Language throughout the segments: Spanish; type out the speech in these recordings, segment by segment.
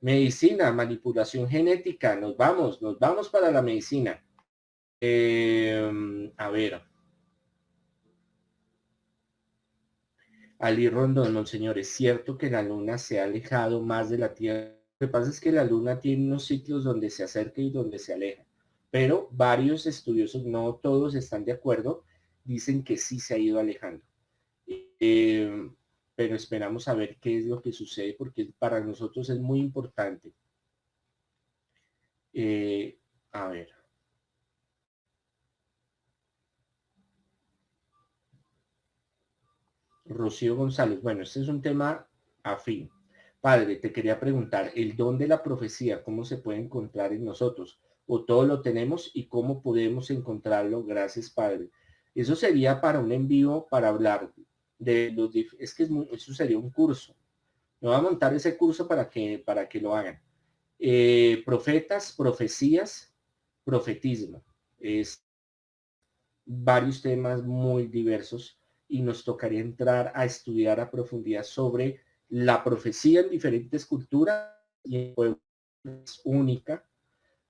Medicina, manipulación genética, nos vamos para la medicina. A ver. Ali Rondón, monseñor, es cierto que la luna se ha alejado más de la Tierra. Lo que pasa es que la luna tiene unos ciclos donde se acerca y donde se aleja, pero varios estudiosos, no todos están de acuerdo, dicen que sí se ha ido alejando. Eh, pero esperamos a ver qué es lo que sucede porque para nosotros es muy importante. A ver. Rocío González, bueno, este es un tema afín. Padre, te quería preguntar, el don de la profecía, ¿cómo se puede encontrar en nosotros? ¿O todo lo tenemos y cómo podemos encontrarlo? Gracias, Padre. Eso sería para un envío, para hablar de los... Es que eso sería un curso. Me voy a montar ese curso para que lo hagan. Profetas, profecías, profetismo. Es varios temas muy diversos y nos tocaría entrar a estudiar a profundidad sobre la profecía en diferentes culturas y en pueblos única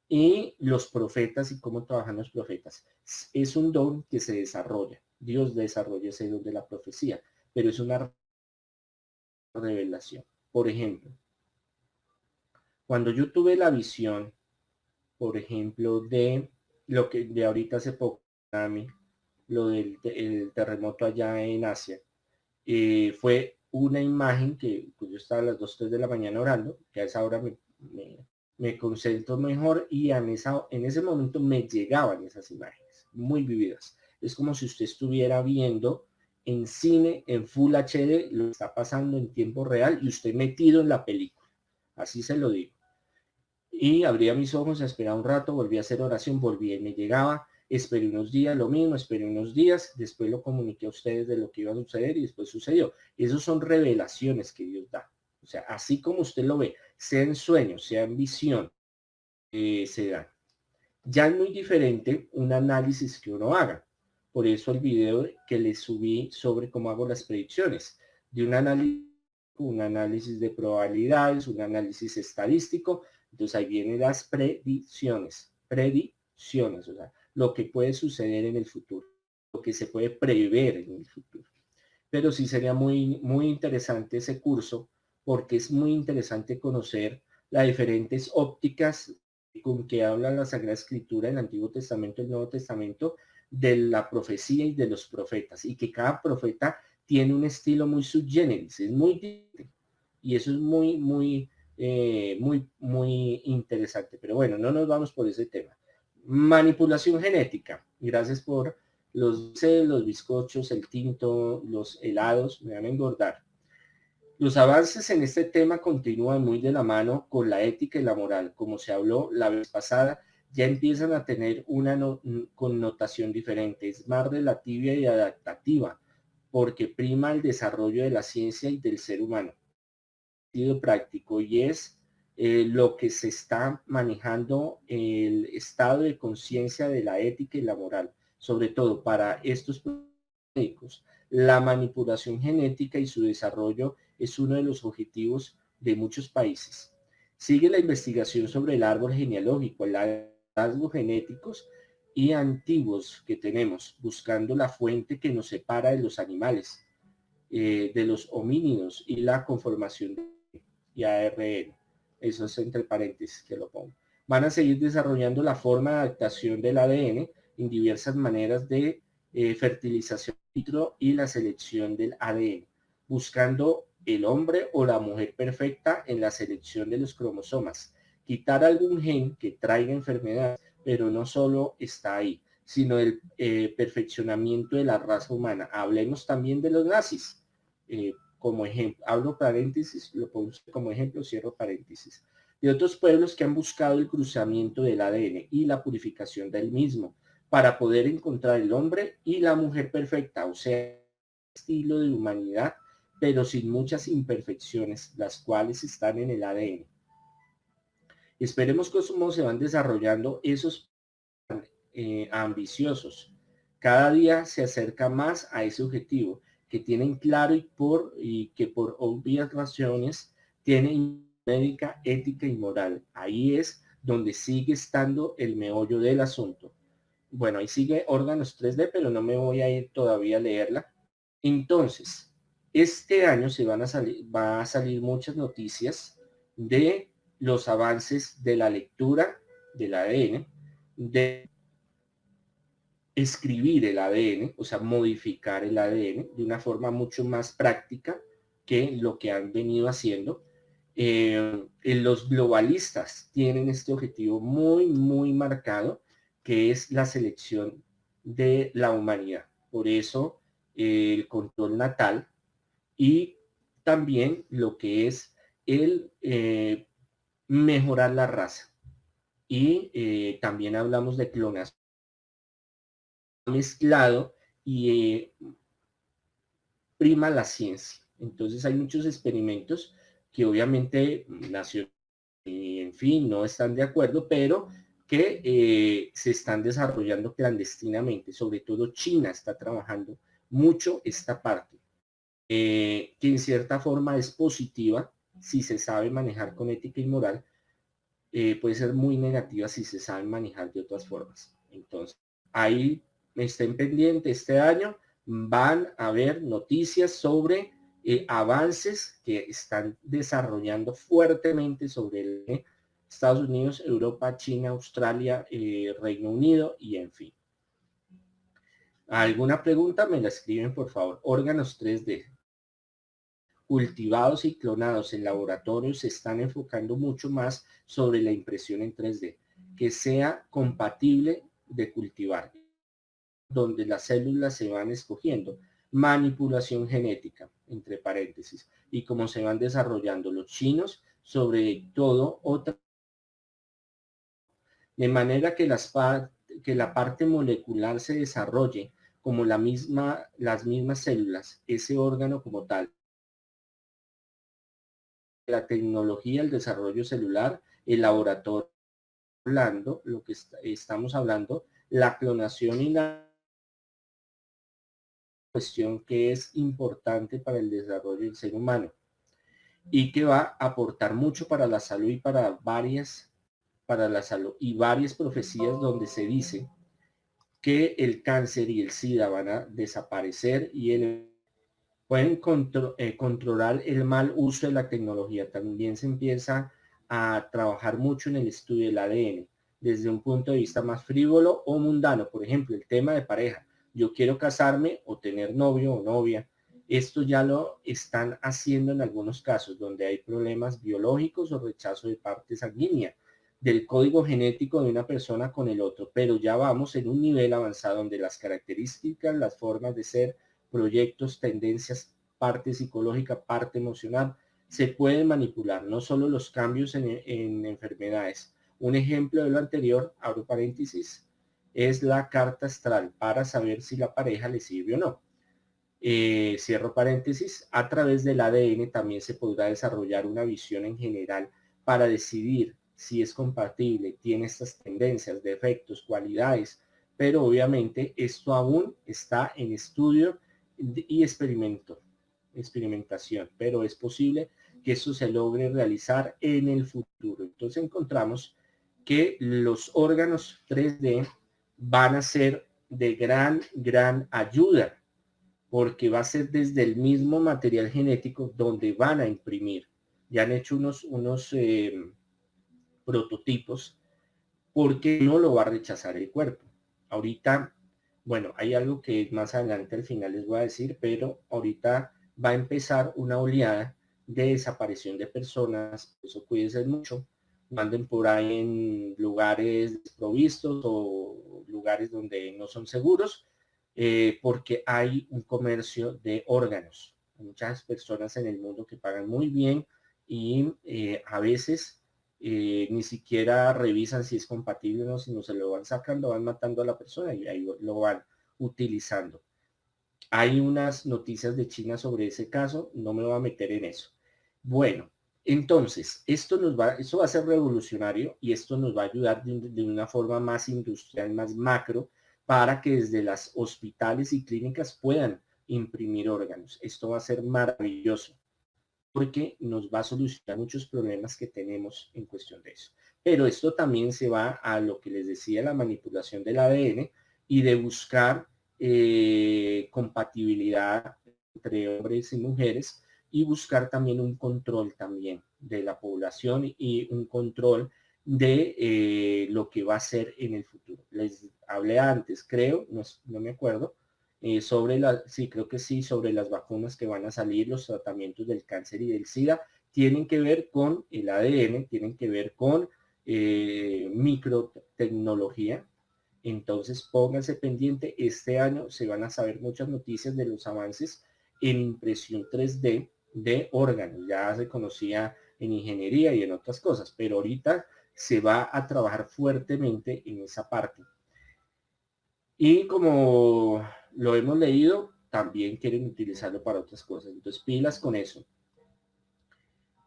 y los profetas y cómo trabajan los profetas. Es un don que se desarrolla. Dios desarrolla ese don de la profecía, pero es una revelación. Por ejemplo, cuando yo tuve la visión, por ejemplo, de lo que de ahorita hace poco, lo del el terremoto allá en Asia, fue una imagen que pues, yo estaba a las 2, 3 de la mañana orando, que a esa hora me concentro mejor y en ese momento me llegaban esas imágenes muy vividas. Es como si usted estuviera viendo en cine, en Full HD, lo que está pasando en tiempo real y usted metido en la película. Así se lo digo. Y abría mis ojos, esperaba un rato, volví a hacer oración, volví y me llegaba, esperé unos días, lo mismo, esperé unos días, después lo comuniqué a ustedes de lo que iba a suceder y después sucedió. Esas son revelaciones que Dios da. O sea, así como usted lo ve, sea en sueño, sea en visión, se da. Ya es muy diferente un análisis que uno haga. Por eso el video que les subí sobre cómo hago las predicciones, de un análisis de probabilidades, un análisis estadístico. Entonces ahí vienen las predicciones, o sea, lo que puede suceder en el futuro, lo que se puede prever en el futuro. Pero sí sería muy interesante ese curso porque es muy interesante conocer las diferentes ópticas con que habla la Sagrada Escritura, el Antiguo Testamento, el Nuevo Testamento, de la profecía y de los profetas, y que cada profeta tiene un estilo muy subgéneris, es muy diferente, y eso es muy interesante. Pero bueno, no nos vamos por ese tema. Manipulación genética. Gracias por los bizcochos, el tinto, los helados, me van a engordar. Los avances en este tema continúan muy de la mano con la ética y la moral. Como se habló la vez pasada, ya empiezan a tener una connotación diferente. Es más relativa y adaptativa, porque prima el desarrollo de la ciencia y del ser humano. Sentido práctico y es lo que se está manejando el estado de conciencia de la ética y la moral, sobre todo para estos médicos. La manipulación genética y su desarrollo es uno de los objetivos de muchos países. Sigue la investigación sobre el árbol genealógico, el hallazgos genéticos y antiguos que tenemos, buscando la fuente que nos separa de los animales, de los homínidos y la conformación y ARN. Eso es entre paréntesis que lo pongo. Van a seguir desarrollando la forma de adaptación del ADN en diversas maneras de fertilización y la selección del ADN, buscando el hombre o la mujer perfecta en la selección de los cromosomas. Quitar algún gen que traiga enfermedad, pero no solo está ahí, sino el perfeccionamiento de la raza humana. Hablemos también de los nazis. Como ejemplo, abro paréntesis, lo pongo como ejemplo, cierro paréntesis, de otros pueblos que han buscado el cruzamiento del ADN y la purificación del mismo para poder encontrar el hombre y la mujer perfecta, o sea, estilo de humanidad, pero sin muchas imperfecciones, las cuales están en el ADN. Esperemos cómo se van desarrollando esos ambiciosos. Cada día se acerca más a ese objetivo que tienen claro y que por obvias razones tienen médica, ética y moral. Ahí es donde sigue estando el meollo del asunto. Bueno, ahí sigue órganos 3D, pero no me voy a ir todavía a leerla. Entonces, este año va a salir muchas noticias de los avances de la lectura del ADN, de escribir el ADN, o sea, modificar el ADN de una forma mucho más práctica que lo que han venido haciendo. Los globalistas tienen este objetivo muy, muy marcado, que es la selección de la humanidad. Por eso el control natal y también lo que es el mejorar la raza. Y también hablamos de clonación mezclado y prima la ciencia. Entonces hay muchos experimentos que obviamente nació y en fin no están de acuerdo, pero que se están desarrollando clandestinamente. Sobre todo China está trabajando mucho esta parte, que en cierta forma es positiva si se sabe manejar con ética y moral, puede ser muy negativa si se sabe manejar de otras formas. Entonces, ahí estén pendientes este año, van a haber noticias sobre avances que están desarrollando fuertemente sobre Estados Unidos, Europa, China, Australia, Reino Unido y en fin. ¿Alguna pregunta? Me la escriben, por favor. Órganos 3D cultivados y clonados en laboratorios se están enfocando mucho más sobre la impresión en 3D, que sea compatible de cultivar, donde las células se van escogiendo, manipulación genética, entre paréntesis, y cómo se van desarrollando los chinos, sobre todo otra, de manera que que la parte molecular se desarrolle como las mismas células, ese órgano como tal. La tecnología, el desarrollo celular, el laboratorio, hablando, lo que estamos hablando, la clonación y la cuestión que es importante para el desarrollo del ser humano y que va a aportar mucho para la salud y para la salud y varias profecías donde se dice que el cáncer y el SIDA van a desaparecer y pueden controlar el mal uso de la tecnología. También se empieza a trabajar mucho en el estudio del ADN desde un punto de vista más frívolo o mundano. Por ejemplo, el tema de pareja. Yo quiero casarme o tener novio o novia. Esto ya lo están haciendo en algunos casos donde hay problemas biológicos o rechazo de parte sanguínea del código genético de una persona con el otro, pero ya vamos en un nivel avanzado donde las características, las formas de ser, proyectos, tendencias, parte psicológica, parte emocional, se pueden manipular, no solo los cambios en enfermedades. Un ejemplo de lo anterior, abro paréntesis, es la carta astral para saber si la pareja le sirve o no. Cierro paréntesis, a través del ADN también se podrá desarrollar una visión en general para decidir si es compatible, tiene estas tendencias, defectos, cualidades, pero obviamente esto aún está en estudio y experimentación, pero es posible que eso se logre realizar en el futuro. Entonces encontramos que los órganos 3D van a ser de gran ayuda, porque va a ser desde el mismo material genético donde van a imprimir. Ya han hecho unos prototipos porque no lo va a rechazar el cuerpo. Ahorita, bueno, hay algo que más adelante al final les voy a decir, pero ahorita va a empezar una oleada de desaparición de personas, eso cuídense mucho, manden por ahí en lugares desprovistos o lugares donde no son seguros, porque hay un comercio de órganos. Hay muchas personas en el mundo que pagan muy bien y a veces ni siquiera revisan si es compatible o no, sino se lo van sacando, van matando a la persona y ahí lo van utilizando. Hay unas noticias de China sobre ese caso, no me voy a meter en eso. Bueno, entonces, esto va a ser revolucionario y esto nos va a ayudar de una forma más industrial, más macro, para que desde las hospitales y clínicas puedan imprimir órganos. Esto va a ser maravilloso. porque nos va a solucionar muchos problemas que tenemos en cuestión de eso. Pero esto también se va a lo que les decía, la manipulación del ADN y de buscar compatibilidad entre hombres y mujeres y buscar también un control también de la población y un control de lo que va a ser en el futuro. Les hablé antes, creo, no me acuerdo, sobre sí, creo que sí, sobre las vacunas que van a salir, los tratamientos del cáncer y del SIDA, tienen que ver con el ADN, tienen que ver con microtecnología. Entonces pónganse pendiente, este año se van a saber muchas noticias de los avances en impresión 3D de órganos. Ya se conocía en ingeniería y en otras cosas, pero ahorita se va a trabajar fuertemente en esa parte. Y como lo hemos leído, también quieren utilizarlo para otras cosas. Entonces, pilas con eso.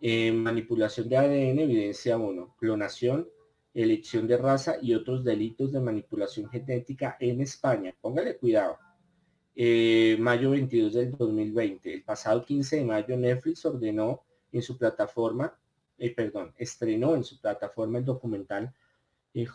Manipulación de ADN, evidencia 1. Clonación, elección de raza y otros delitos de manipulación genética en España. Póngale cuidado. Mayo 22 del 2020. El pasado 15 de mayo, Netflix ordenó en su plataforma, estrenó en su plataforma el documental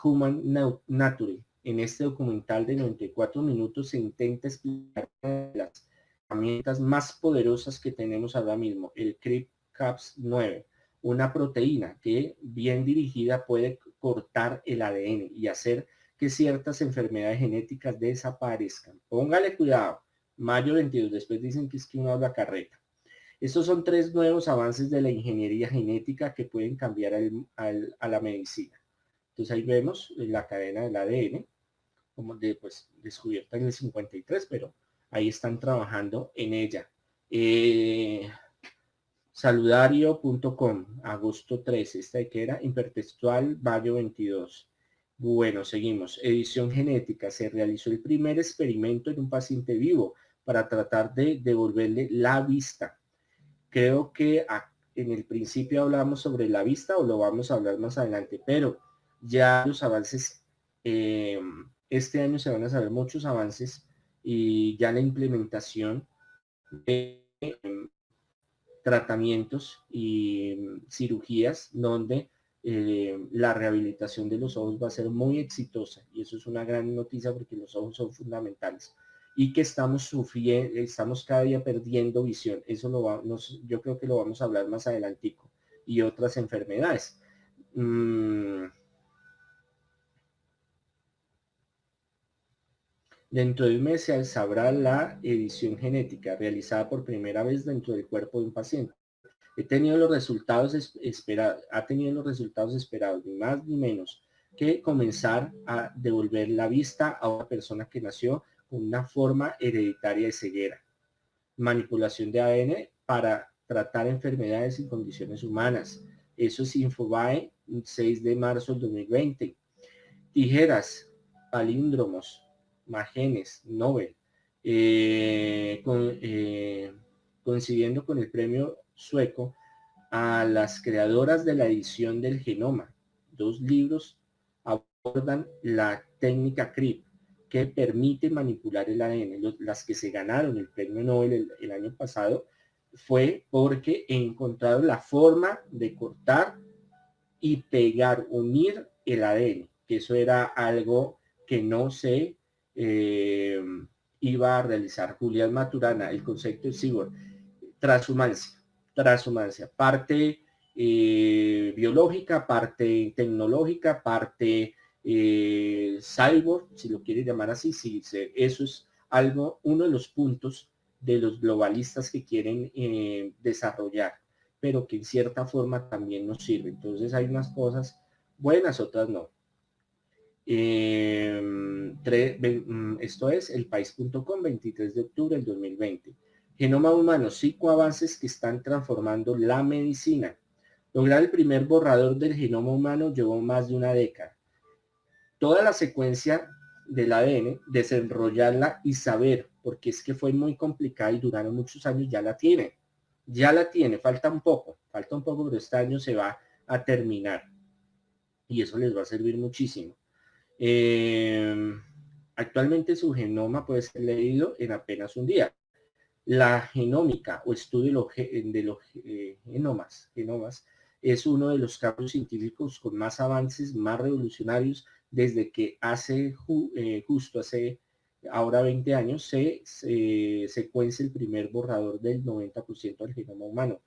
Human Nature. En este documental de 94 minutos se intenta explicar las herramientas más poderosas que tenemos ahora mismo, el CRISPR-Cas9, una proteína que bien dirigida puede cortar el ADN y hacer que ciertas enfermedades genéticas desaparezcan. Póngale cuidado. Mayo 22, después dicen que es que uno habla carreta. Estos son 3 nuevos avances de la ingeniería genética que pueden cambiar a la medicina. Entonces ahí vemos la cadena del ADN, como descubierta en el 53, pero ahí están trabajando en ella. Saludario.com, agosto 13, esta que era hipertextual, mayo 22. Bueno, seguimos. Edición genética. Se realizó el primer experimento en un paciente vivo para tratar de devolverle la vista. Creo que en el principio hablamos sobre la vista o lo vamos a hablar más adelante, pero ya los avances, este año se van a saber muchos avances y ya la implementación de tratamientos y cirugías donde la rehabilitación de los ojos va a ser muy exitosa y eso es una gran noticia porque los ojos son fundamentales y que estamos sufriendo, estamos cada día perdiendo visión. Eso yo creo que lo vamos a hablar más adelantico y otras enfermedades. Dentro de un mes se sabrá la edición genética realizada por primera vez dentro del cuerpo de un paciente. Ha tenido los resultados esperados, ni más ni menos que comenzar a devolver la vista a una persona que nació con una forma hereditaria de ceguera. Manipulación de ADN para tratar enfermedades y condiciones humanas. Eso es Infobae, 6 de marzo del 2020. Tijeras, palíndromos, Magenes, Nobel, coincidiendo con el premio sueco a las creadoras de la edición del genoma. 2 libros abordan la técnica CRISPR que permite manipular el ADN. Las que se ganaron el premio Nobel el año pasado fue porque encontraron la forma de cortar y pegar, unir el ADN, que eso era algo que no se iba a realizar. Julián Maturana, el concepto de cyborg, transhumancia, parte biológica, parte tecnológica, parte cyborg, si lo quiere llamar así, eso es uno de los puntos de los globalistas que quieren desarrollar, pero que en cierta forma también nos sirve. Entonces hay unas cosas buenas, otras no. Esto es elpaís.com, 23 de octubre del 2020. Genoma humano, 5 avances que están transformando la medicina. Lograr el primer borrador del genoma humano llevó más de una década. Toda la secuencia del ADN, desenrollarla y saber, porque es que fue muy complicada y duraron muchos años, ya la tiene, falta un poco, pero este año se va a terminar y eso les va a servir muchísimo. Actualmente su genoma puede ser leído en apenas un día. La genómica o estudio de los genomas es uno de los campos científicos con más avances, más revolucionarios, desde que justo hace ahora 20 años se secuencia el primer borrador del 90% del genoma humano.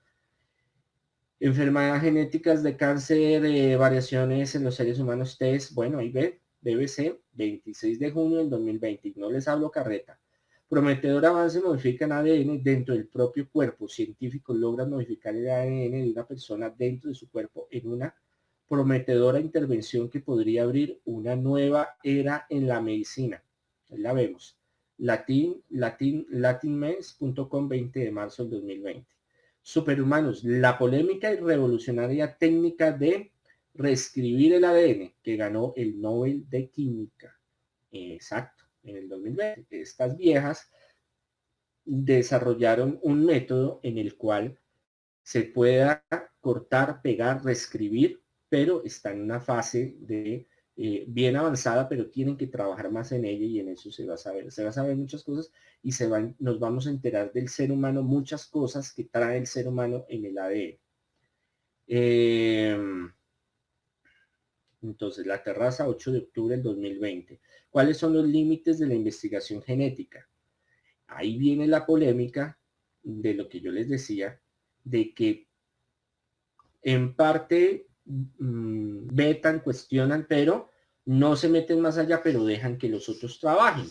Enfermedades genéticas de cáncer, variaciones en los seres humanos, test, bueno, ahí ve, BBC, 26 de junio del 2020, no les hablo carreta. Prometedor avance modifican ADN dentro del propio cuerpo. Científicos logran modificar el ADN de una persona dentro de su cuerpo en una prometedora intervención que podría abrir una nueva era en la medicina. Ahí la vemos. latinmens.com, 20 de marzo del 2020. Superhumanos, la polémica y revolucionaria técnica de reescribir el ADN que ganó el Nobel de Química. Exacto, en el 2020. Estas viejas desarrollaron un método en el cual se pueda cortar, pegar, reescribir, pero está en una fase de bien avanzada, pero tienen que trabajar más en ella y en eso se va a saber muchas cosas y nos vamos a enterar del ser humano, muchas cosas que trae el ser humano en el ADN. Entonces, la terraza, 8 de octubre del 2020. ¿Cuáles son los límites de la investigación genética? Ahí viene la polémica de lo que yo les decía, de que en parte vetan, cuestionan, pero no se meten más allá, pero dejan que los otros trabajen.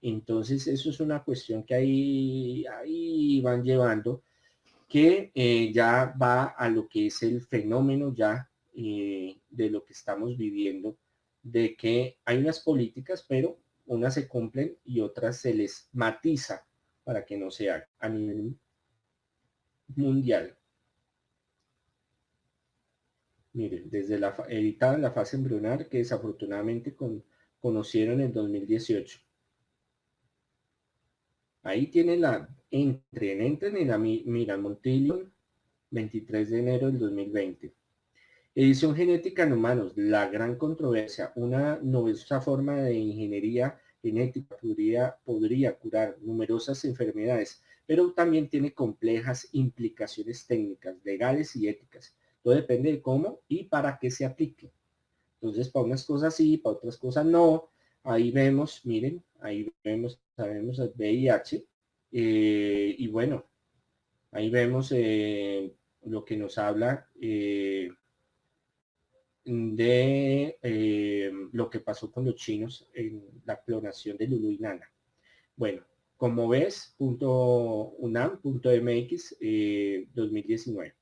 Entonces, eso es una cuestión que ahí van llevando, que ya va a lo que es el fenómeno ya de lo que estamos viviendo, de que hay unas políticas, pero unas se cumplen y otras se les matiza para que no se haga a nivel mundial. Miren, desde editada en la fase embrionar que desafortunadamente conocieron en 2018. Ahí tienen entren en la Mira Montilion, 23 de enero del 2020. Edición genética en humanos, la gran controversia. Una novedosa forma de ingeniería genética podría curar numerosas enfermedades, pero también tiene complejas implicaciones técnicas, legales y éticas. Todo depende de cómo y para qué se aplique. Entonces, para unas cosas sí, para otras cosas no. Ahí vemos, miren, ahí sabemos el VIH. Y bueno, ahí vemos lo que nos habla de lo que pasó con los chinos en la clonación de Lulu y Nana. Bueno, como ves, .unam.mx 2019.